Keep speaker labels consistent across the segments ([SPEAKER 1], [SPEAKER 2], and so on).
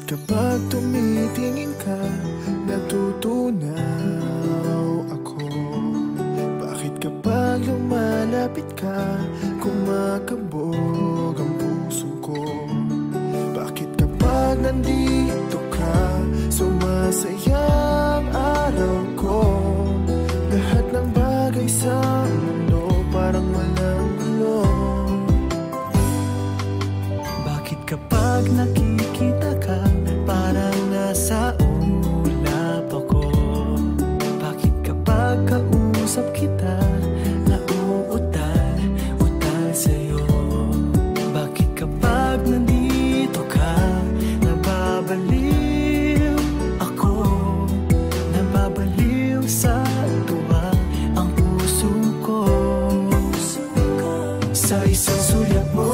[SPEAKER 1] kapag tumitingin ka, natutunaw ako? Bakit kapag lumalapit ka, kumakabog ang puso ko? Bakit kapag nandito ka, sumasaya ang araw ko? Lahat ng bagay sa mundo parang walang gulo. Bakit kapag nakikita ka, parang nasa ulap ako? Bakit kapag kausap kita, nauutal sa'yo? Bakit kapag nandito ka, nababaliw ako? Nababaliw sa tuwa ang puso ko. Sa isang sulyap mo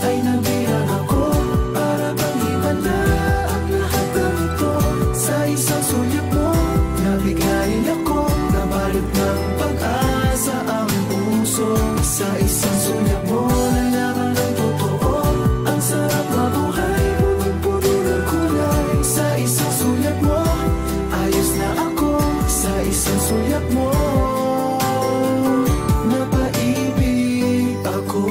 [SPEAKER 1] ay nabihan ako, para bang himanda ang lahat ng ito. Sa isang sulyap mo, nabigayin ako, nabalot ng pag-asa ang puso. Sa isang sulyap mo, nalaman ng totoo, ang sarap mabuhay, punong-puno ng kulay. Sa isang sulyap mo, ayos na ako. Sa isang sulyap mo, napaibig ako.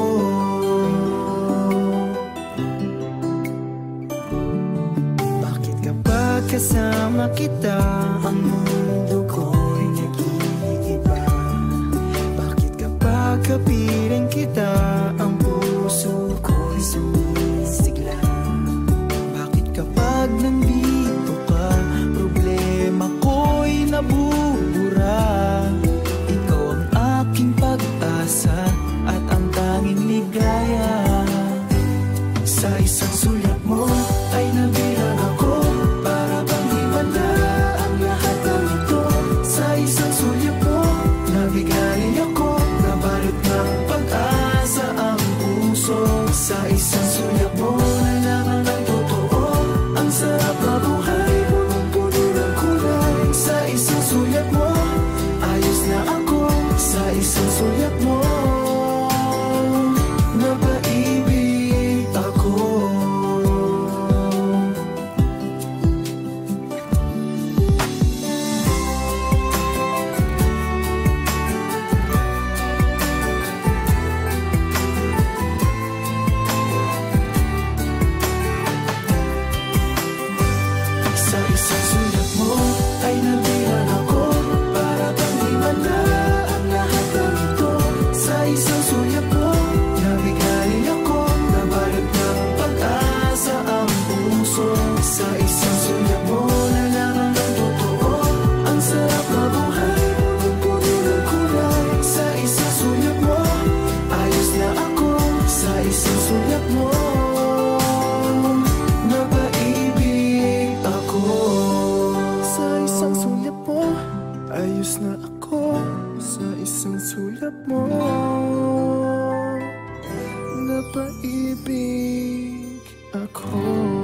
[SPEAKER 1] Bakit kapag kasama kita, ang mundo ko'y nag-iiba? Bakit kapag kapiling kita, ang puso ko'y sumisigla? Bakit kapag nandito ka, problema ko'y nabubura? Ikaw ang aking pag-asa at ang tanging ligaya. Sa isang sulyap mo ay nabilang ako, para bang himanda ang lahat ng ito. Sa isang sulyap mo, nabigayin ako, nabalot ng pag-asa ang puso. Sa isang sulyap mo, nalaman ng totoo, ang sarap mabuhay, punong-puno ng kulay. Sa isang sulyap mo, ayos na ako. Sa isang sulyap mo, napaibig ako. Sa isang sulyap mo ay nabilang ako, para bang himanda ang lahat ng ito. Sa isang sulyap mo, nabigayin ako, nabalot ng pag-asa ang puso. Sa isang sulyap mo, nalaman ng totoo, ang sarap mabuhay, punong-puno ng kulay. Sa isang sulyap mo, ayos na ako. Sa isang sulyap mo, napaibig ako. Sa isang sulyap mo, ayos na ako. Sa isang sulyap mo, napaibig ako.